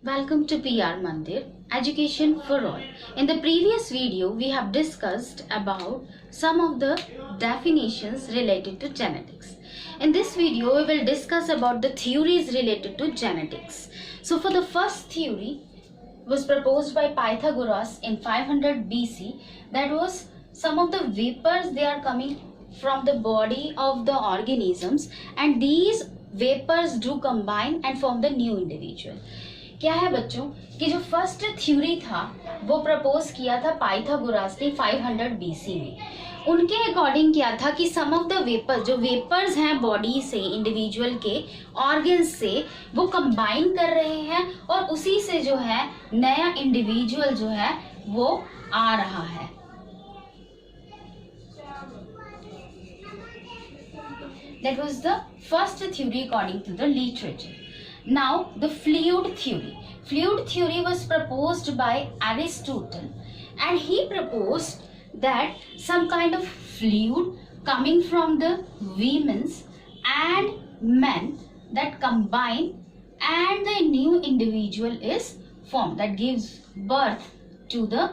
Welcome to PR Mandir, Education for All. In the previous video, we have discussed about some of the definitions related to genetics. In this video, we will discuss about the theories related to genetics. So for the first theory was proposed by Pythagoras in 500 BC. That was some of the vapors, they are coming from the body of the organisms, and these vapors do combine and form the new individual. क्या है बच्चों कि जो first theory था वो propose किया था Pythagoras ने 500 बीसी में। उनके अकॉर्डिंग क्या था कि सम ऑफ द वेपर्स, जो वेपर्स हैं बॉडी से, इंडिविजुअल के ऑर्गन्स से, वो कंबाइन कर रहे हैं और उसी से जो है नया इंडिविजुअल जो है वो आ रहा है। That was the first theory according to the literature. Now the fluid theory. Fluid theory was proposed by Aristotle, and he proposed that some kind of fluid coming from the women's and men that combine and the new individual is formed, that gives birth to the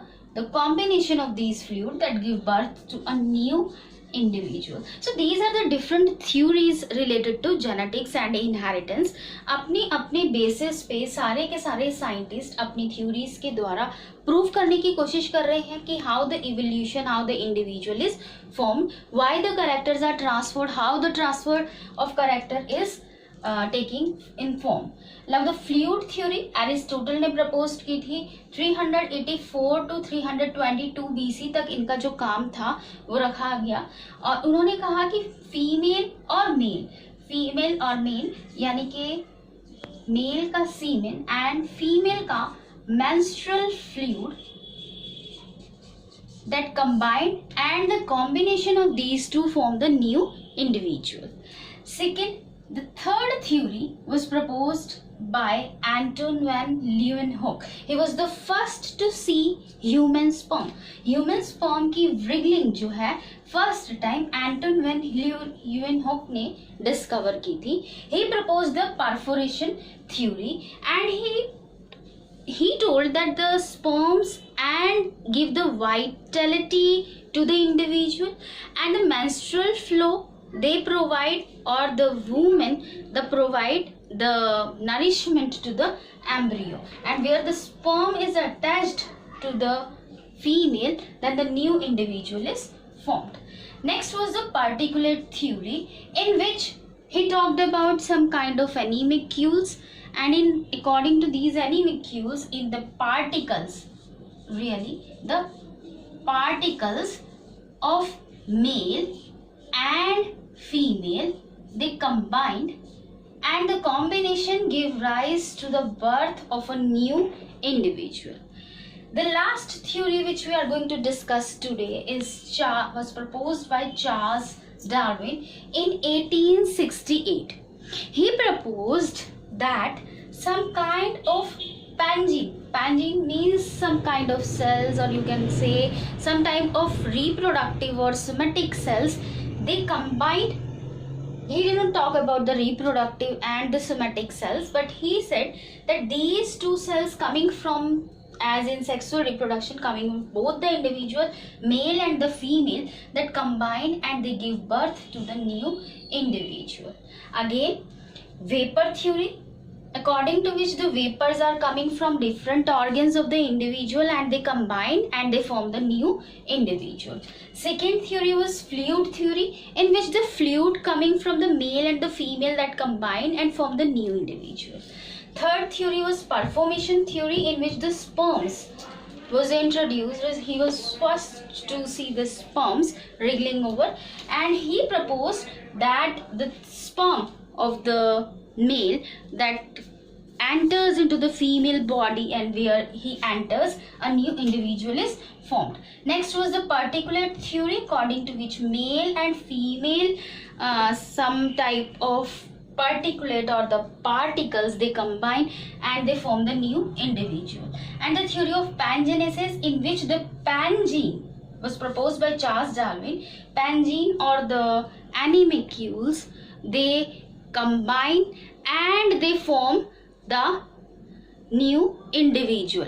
combination of these fluid that give birth to a new individual. So these are the different theories related to genetics and inheritance. अपनी अपने basis पे सारे के सारे scientist अपनी theories के द्वारा prove करने की कोशिश कर रहे हैं कि how the evolution, how the individual is formed, why the characters are transferred, how the transfer of character is taking in form. Now the fluid theory Aristotle ने प्रपोज की थी 384 टू 322 बीसी तक. इनका जो काम था वो रखा गया और उन्होंने कहा कि फीमेल और मेल यानी कि मेल का सीमेन एंड फीमेल का menstrual fluid that combined and the combination of these two form the new individual. Second, the third theory was proposed by Anton van Leeuwenhoek. He was the first to see human sperm. Human sperm की wriggling जो है first time Anton van Leeuwenhoek ने discover की थी. He proposed the perforation theory and he told that the sperms and give the vitality to the individual, and the menstrual flow they provide, or the women they provide the nourishment to the embryo, and where the sperm is attached to the female, then the new individual is formed. Next was the particulate theory, in which he talked about some kind of animalcules, and according to these animalcules, in the particles, really the particles of male and female, they combined and the combination gave rise to the birth of a new individual. The last theory which we are going to discuss today was proposed by Charles Darwin in 1868. He proposed that some kind of pangene means some kind of cells, or you can say some type of reproductive or somatic cells, they combined. He didn't talk about the reproductive and the somatic cells, but he said that these two cells coming from, as in sexual reproduction, coming from both the individual male and the female, that combine and they give birth to the new individual. Again, vapor theory, according to which the vapors are coming from different organs of the individual and they combine and they form the new individual. Second theory was fluid theory, in which the fluid coming from the male and the female that combine and form the new individual. Third theory was performation theory, in which the sperms was introduced. He was first to see the sperms wriggling over, and he proposed that the sperm of the male that enters into the female body, and where he enters, a new individual is formed. Next was the particulate theory, according to which male and female some type of particulate or the particles they combine and they form the new individual. And the theory of pangenesis, in which the pangene was proposed by Charles Darwin. Pangene or the animalcules, they combine and they form the new individual.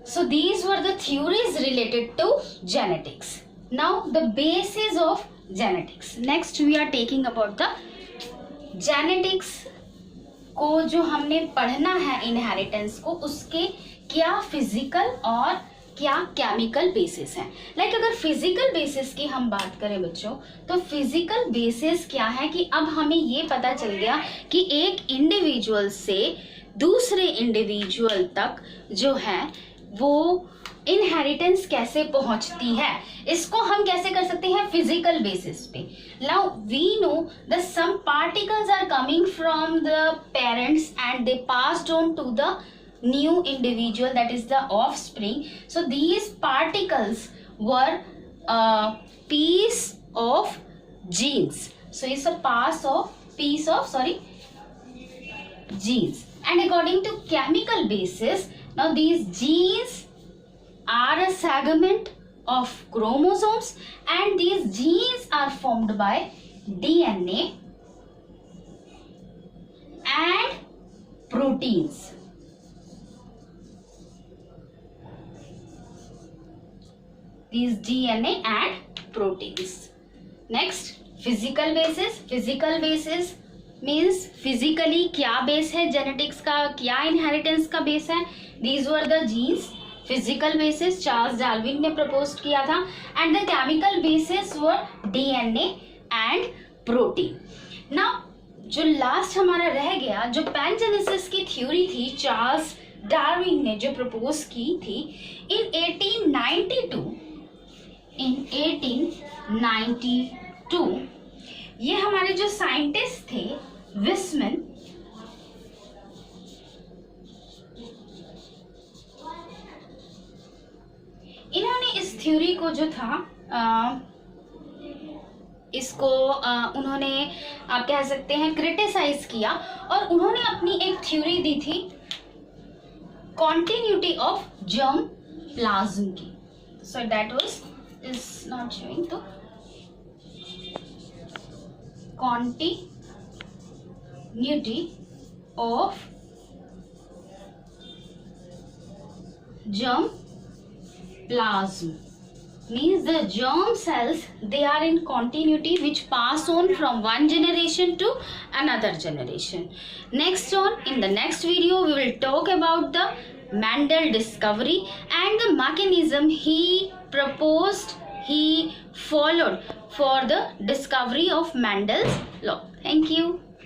So these were the theories related to genetics. Now the basis of genetics. Next we are taking about the genetics को जो हमने पढ़ना है inheritance को, उसके क्या physical और क्या केमिकल बेसिस है. लाइक अगर फिजिकल बेसिस की हम बात करें बच्चों, तो फिजिकल बेसिस क्या है कि अब हमें ये पता चल गया कि एक इंडिविजुअल से दूसरे इंडिविजुअल तक जो है वो इनहेरिटेंस कैसे पहुंचती है, इसको हम कैसे कर सकते हैं फिजिकल बेसिस पे. Now we know the some particles are coming from the parents and they passed on to the new individual, that is the offspring. So these particles were a piece of genes. So it's a piece of genes. And according to chemical basis, now these genes are a segment of chromosomes, and these genes are formed by DNA and proteins. These DNA and proteins. Next, physical basis. Physical basis means physically क्या base है genetics का, क्या inheritance का base है. These were the genes. Physical basis Charles Darwin ने propose किया था, and the chemical basis were DNA and protein. Now जो लास्ट हमारा रह गया, जो पैनजेनेसिस की थ्योरी थी चार्ल्स डार्विन ने जो प्रपोज की थी in 1892, ये हमारे जो साइंटिस्ट थे विस्मन, इन्होंने इस थ्योरी को जो था इसको उन्होंने आप कह सकते हैं क्रिटिसाइज किया, और उन्होंने अपनी एक थ्योरी दी थी कॉन्टिन्यूटी ऑफ जर्म प्लाज्म की. So that was is not showing, तो continuity of germ plasm means the germ cells, they are in continuity which pass on from one generation to another generation. Next on, in the next video we will talk about the Mendel discovery and the mechanism he proposed, he followed for the discovery of Mendel's law. Thank you.